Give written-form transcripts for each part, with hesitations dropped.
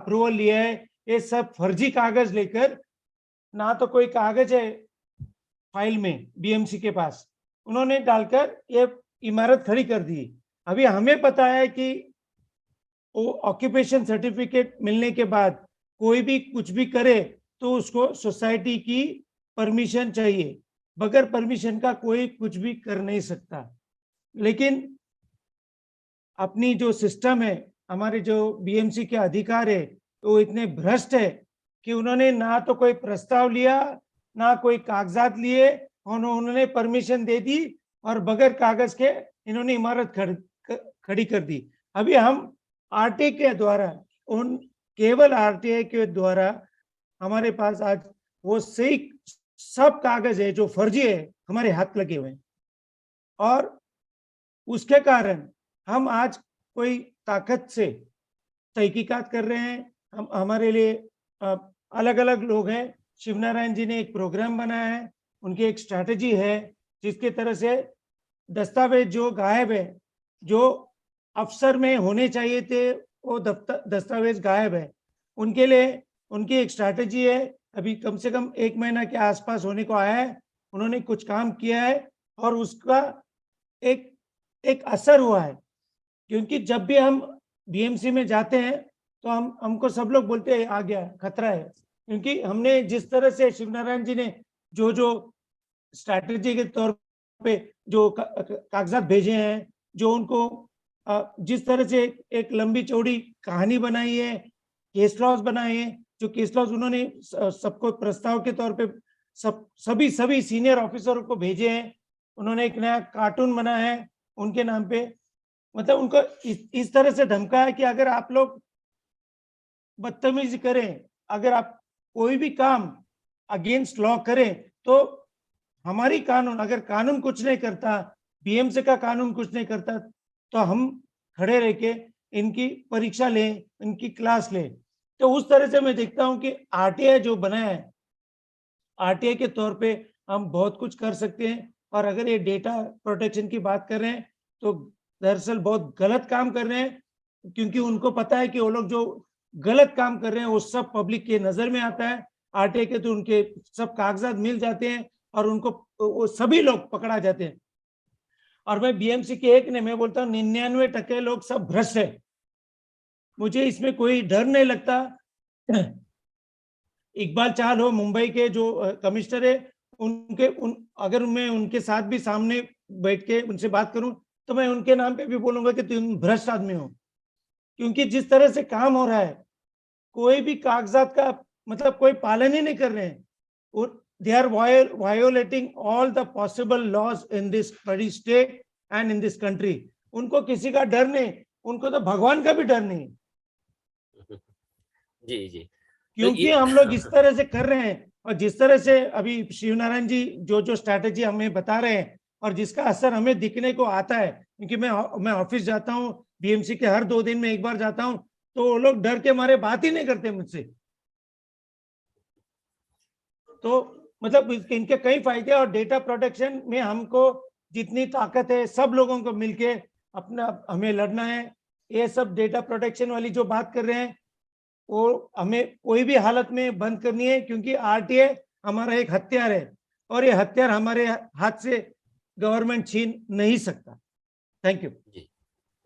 Approval लिया है, ये सब फर्जी कागज लेकर, ना तो कोई कागज है फाइल में बीएमसी के पास, उन्होंने डालकर ये इमारत खड़ी कर दी। अभी हमें पता है कि वो ऑक्यूपेशन सर्टिफिकेट मिलने के बाद कोई भी कुछ भी करे तो उसको सोसाइटी की परमिशन चाहिए, बगैर परमिशन का कोई कुछ भी कर नहीं सकता। लेकिन अपनी जो सिस्टम है, हमारे जो बीएमसी के अधिकार है, वो इतने भ्रष्ट है कि उन्होंने ना तो कोई प्रस्ताव लिया, ना कोई कागजात लिए, और उन्होंने परमिशन दे दी और बगैर कागज के इन्होंने इमारत खड़ी कर दी। अभी हम आरटीआई के द्वारा, उन केवल आरटीआई के द्वारा हमारे पास आज वो सही सब कागज है जो फर्जी है हमारे हाथ लगे हुए हैं, और उसके कारण हम आज कोई ताकत से तहकीकात कर रहे हैं। हम हमारे लिए अलग अलग लोग हैं। शिवनारायण जी ने एक प्रोग्राम बनाया है, उनकी एक स्ट्रैटेजी है जिसके तरह से दस्तावेज जो गायब है, जो अफसर में होने चाहिए थे, वो दस्तावेज गायब है, उनके लिए उनकी एक स्ट्रैटेजी है। अभी कम से कम 1 महीना के आसपास होने को आया है, उन्होंने कुछ काम किया है और उसका एक असर हुआ है। क्योंकि जब भी हम बीएमसी में जाते हैं तो हमको सब लोग बोलते हैं आ गया खतरा है, क्योंकि हमने जिस तरह से शिवनारायण जी ने जो जो स्ट्रैटेजी के तौर पे जो कागजात भेजे हैं, जो उनको जिस तरह से एक लंबी चौड़ी कहानी बनाई है, केस लॉज बनाए हैं, जो केस लॉज उन्होंने सबको प्रस्ताव के तौर पे सभी सीनियर ऑफिसरों को भेजे हैं। उन्होंने एक नया कार्टून बनाया है उनके नाम पे, मतलब उनको इस तरह से धमकाया कि अगर आप लोग बदतमीजी करें, अगर आप कोई भी काम अगेंस्ट लॉ करें, तो हमारी कानून, अगर कानून कुछ नहीं करता, बीएमसी का कानून कुछ नहीं करता, तो हम खड़े रह के इनकी परीक्षा लें, इनकी क्लास लें। तो उस तरह से मैं देखता हूं कि आरटीआई जो बनाया है, आरटीआई के तौर पे हम बहुत कुछ कर सकते हैं। और अगर ये डेटा प्रोटेक्शन की बात कर रहे हैं तो दरअसल बहुत गलत काम कर रहे हैं, क्योंकि उनको पता है कि वो लोग जो गलत काम कर रहे हैं वो सब पब्लिक के नजर में आता है। आरटीआई के तो उनके सब कागजात मिल जाते हैं और उनको वो सभी लोग पकड़ा जाते हैं। और मैं बीएमसी के एक ने मैं बोलता हूँ 99% लोग सब भ्रष्ट है। मुझे इसमें कोई डर नहीं लगता। इकबाल चाहल हो मुंबई के जो कमिश्नर है, अगर मैं उनके साथ भी सामने बैठ के उनसे बात करूं तो मैं उनके नाम पे भी बोलूंगा कि तुम भ्रष्ट आदमी हो, क्योंकि जिस तरह से काम हो रहा है, कोई भी कागजात का मतलब कोई पालन ही नहीं कर रहे हैं, और they are violating all the possible laws in this state and in this country. उनको किसी का डर नहीं, उनको तो भगवान का भी डर नहीं। जी जी, क्योंकि हम लोग इस तरह से कर रहे हैं, और जिस तरह से अभी शिवनारायण जी जो जो स्ट्रैटेजी हमें बता रहे हैं और जिसका असर हमें दिखने को आता है, क्योंकि मैं ऑफिस जाता हूँ, बीएमसी के हर 2 दिन में एक बार जाता हूँ, तो वो लोग डर के मारे बात ही नहीं करते मुझसे। तो मतलब इनके कई फायदे, और डेटा प्रोटेक्शन में हमको जितनी ताकत है सब लोगों को मिलके अपना हमें लड़ना है। ये सब डेटा प्रोटेक्शन वाली जो बात कर रहे हैं वो हमें कोई भी हालत में बंद करनी है, क्योंकि आरटीआई हमारा एक हथियार है और ये हथियार हमारे हाथ से गवर्नमेंट छीन नहीं सकता। थैंक यू जी,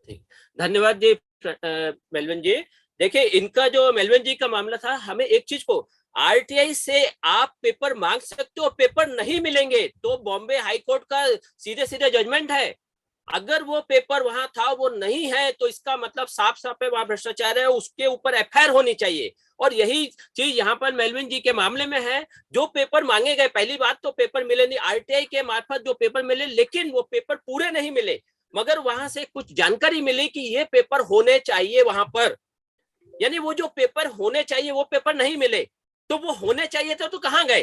ठीक, धन्यवाद जी मेलविन जी। देखिए, इनका जो मेलविन जी का मामला था, हमें एक चीज को, आरटीआई से आप पेपर मांग सकते हो, पेपर नहीं मिलेंगे तो बॉम्बे हाई कोर्ट का सीधे सीधे जजमेंट है। अगर वो पेपर वहां था, वो नहीं है, तो इसका मतलब साफ साफ है वहां भ्रष्टाचार है, उसके ऊपर एफआईआर होनी चाहिए। और यही चीज यहाँ पर मेलविन जी के मामले में है। जो पेपर मांगे गए, पहली बात तो पेपर मिले नहीं, आरटीआई के मार्फत जो पेपर मिले, लेकिन वो पेपर पूरे नहीं मिले, मगर वहां से कुछ जानकारी मिली कि ये पेपर होने चाहिए वहां पर, यानी वो जो पेपर होने चाहिए वो पेपर नहीं मिले। तो वो होने चाहिए थे तो कहां गए?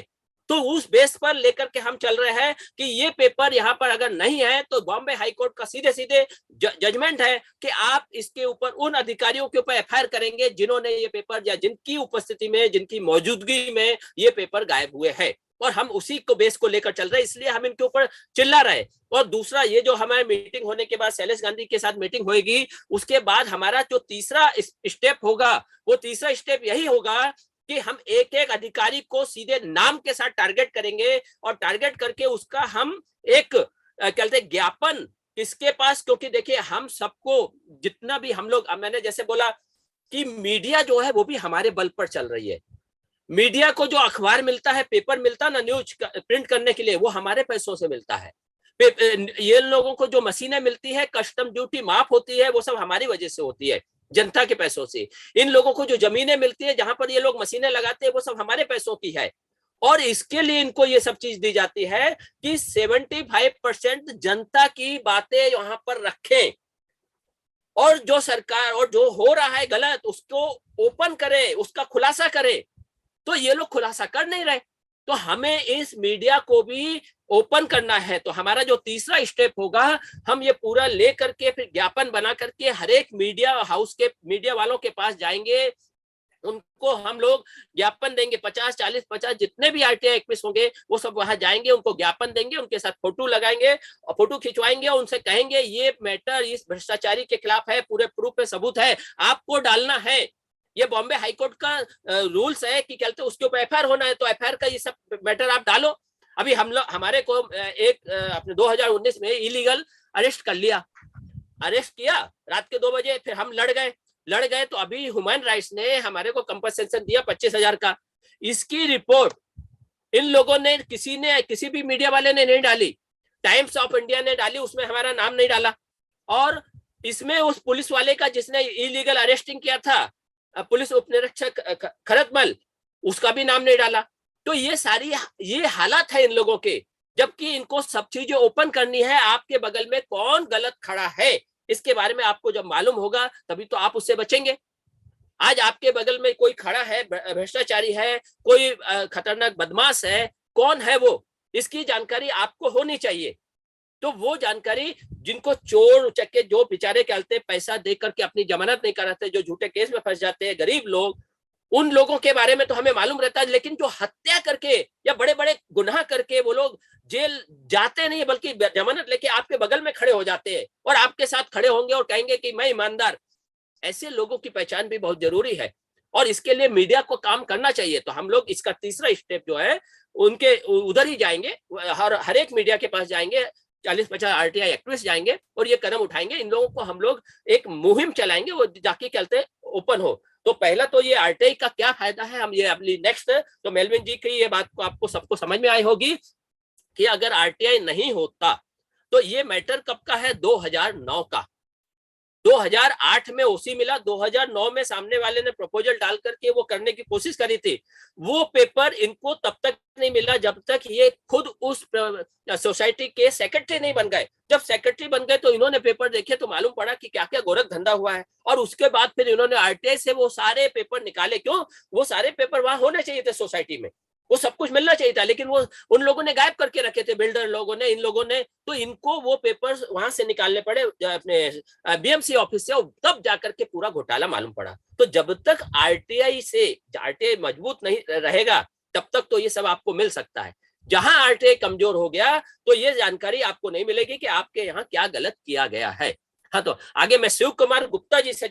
तो उस बेस पर लेकर के हम चल रहे हैं कि ये पेपर यहाँ पर अगर नहीं है तो बॉम्बे हाई कोर्ट का सीधे सीधे जजमेंट है कि आप इसके ऊपर उन अधिकारियों के ऊपर एफआईआर करेंगे जिन्होंने ये पेपर या जिनकी उपस्थिति में, जिनकी मौजूदगी में ये पेपर गायब हुए हैं। और हम उसी को बेस को लेकर चल रहे हैं, इसलिए हम इनके ऊपर चिल्ला रहे हैं। और दूसरा, ये जो हमारी मीटिंग होने के बाद शैलेश गांधी के साथ मीटिंग होगी, उसके बाद हमारा जो तीसरा स्टेप होगा, वो तीसरा स्टेप यही होगा कि हम एक एक अधिकारी को सीधे नाम के साथ टारगेट करेंगे और टारगेट करके उसका हम एक कहते हैं ज्ञापन किसके पास, क्योंकि देखिए हम सबको जितना भी हम लोग, मैंने जैसे बोला कि मीडिया जो है वो भी हमारे बल पर चल रही है। मीडिया को जो अखबार मिलता है, पेपर मिलता है ना, न्यूज प्रिंट करने के लिए, वो हमारे पैसों से मिलता है। ये लोगों को जो मशीनें मिलती है, कस्टम ड्यूटी माफ होती है, वो सब हमारी वजह से होती है, जनता के पैसों से। इन लोगों को जो जमीनें मिलती है, जहां पर ये लोग मशीनें लगाते हैं, वो सब हमारे पैसों की है। और इसके लिए इनको ये सब चीज दी जाती है कि 75% जनता की बातें वहां पर रखें और जो सरकार और जो हो रहा है गलत उसको ओपन करे, उसका खुलासा करे। तो ये लोग खुलासा कर नहीं रहे, तो हमें इस मीडिया को भी ओपन करना है। तो हमारा जो तीसरा स्टेप होगा, हम ये पूरा ले करके फिर ज्ञापन बना करके हर एक मीडिया हाउस के मीडिया वालों के पास जाएंगे, उनको हम लोग ज्ञापन देंगे। 50, 40, 50 जितने भी आरटीआई एक्टिविस्ट होंगे वो सब वहां जाएंगे, उनको ज्ञापन देंगे, उनके साथ फोटो लगाएंगे और फोटो खिंचवाएंगे और उनसे कहेंगे ये मैटर इस भ्रष्टाचारी के खिलाफ है, पूरे प्रूफ पे सबूत है, आपको डालना है। ये बॉम्बे हाईकोर्ट का रूल्स है कि कहते उसके ऊपर एफआईआर होना है, तो एफआईआर का ये सब मैटर आप डालो। अभी हम लोग, हमारे को एक अपने 2019 में इलीगल अरेस्ट कर लिया, अरेस्ट किया रात के 2 बजे, फिर हम लड़ गए तो अभी ह्यूमन राइट्स ने हमारे को कंपनसेशन दिया 25,000 का। इसकी रिपोर्ट इन लोगों ने, किसी भी मीडिया वाले ने नहीं डाली, टाइम्स ऑफ इंडिया ने डाली, उसमें हमारा नाम नहीं डाला। और इसमें उस पुलिस वाले का जिसने इलीगल अरेस्टिंग किया था, पुलिस उपनिरीक्षक खरतमल, उसका भी नाम नहीं डाला। तो ये हालात है इन लोगों के, जबकि इनको सब चीजें ओपन करनी है। आपके बगल में कौन गलत खड़ा है इसके बारे में आपको जब मालूम होगा तभी तो आप उससे बचेंगे। आज आपके बगल में कोई खड़ा है, भ्रष्टाचारी है, कोई खतरनाक बदमाश है, कौन है वो, इसकी जानकारी आपको होनी चाहिए। तो वो जानकारी, जिनको चोर उचक्के जो बेचारे कहते हैं पैसा दे करके अपनी जमानत नहीं कराते, जो झूठे केस में फंस जाते हैं, गरीब लोग, उन लोगों के बारे में तो हमें मालूम रहता है। लेकिन जो हत्या करके या बड़े बड़े गुनाह करके वो लोग जेल जाते नहीं, बल्कि जमानत लेके आपके बगल में खड़े हो जाते हैं और आपके साथ खड़े होंगे और कहेंगे कि मैं ईमानदार, ऐसे लोगों की पहचान भी बहुत जरूरी है और इसके लिए मीडिया को काम करना चाहिए। तो हम लोग इसका तीसरा स्टेप जो है उनके उधर ही जाएंगे, हर एक मीडिया के पास जाएंगे, 40-50 आरटीआई एक्टिविस्ट जाएंगे और ये कदम उठाएंगे। इन लोगों को हम लोग एक मुहिम चलाएंगे, वो जाके कहते ओपन हो। तो पहला तो ये आरटीआई का क्या फायदा है, हम ये अपनी नेक्स्ट, तो मेलविन जी की ये बात को आपको सबको समझ में आई होगी कि अगर आरटीआई नहीं होता तो ये मैटर कब का है, 2009 का। 2008 में ओसी मिला, 2009 में सामने वाले ने प्रपोजल डाल करके वो करने की कोशिश करी थी। वो पेपर इनको तब तक नहीं मिला जब तक ये खुद उस सोसाइटी के सेक्रेटरी नहीं बन गए। जब सेक्रेटरी बन गए तो इन्होंने पेपर देखे तो मालूम पड़ा कि क्या क्या गोरख धंधा हुआ है और उसके बाद फिर इन्होंने आरटीआई से वो सारे पेपर निकाले। क्यों? वो सारे पेपर वहां होने चाहिए थे सोसाइटी में, वो सब कुछ मिलना चाहिए था, लेकिन वो उन लोगों ने गायब करके रखे थे, बिल्डर लोगों ने, इन लोगों ने। तो इनको वो पेपर्स वहां से निकालने पड़े अपने बीएमसी ऑफिस से, तब जाकर के पूरा घोटाला मालूम पड़ा। तो जब तक आरटीआई मजबूत नहीं रहेगा तब तक तो ये सब आपको मिल सकता है। जहां आरटीआई कमजोर हो गया तो ये जानकारी आपको नहीं मिलेगी कि आपके यहाँ क्या गलत किया गया है। हाँ, तो आगे मैं शिव कुमार गुप्ता जी से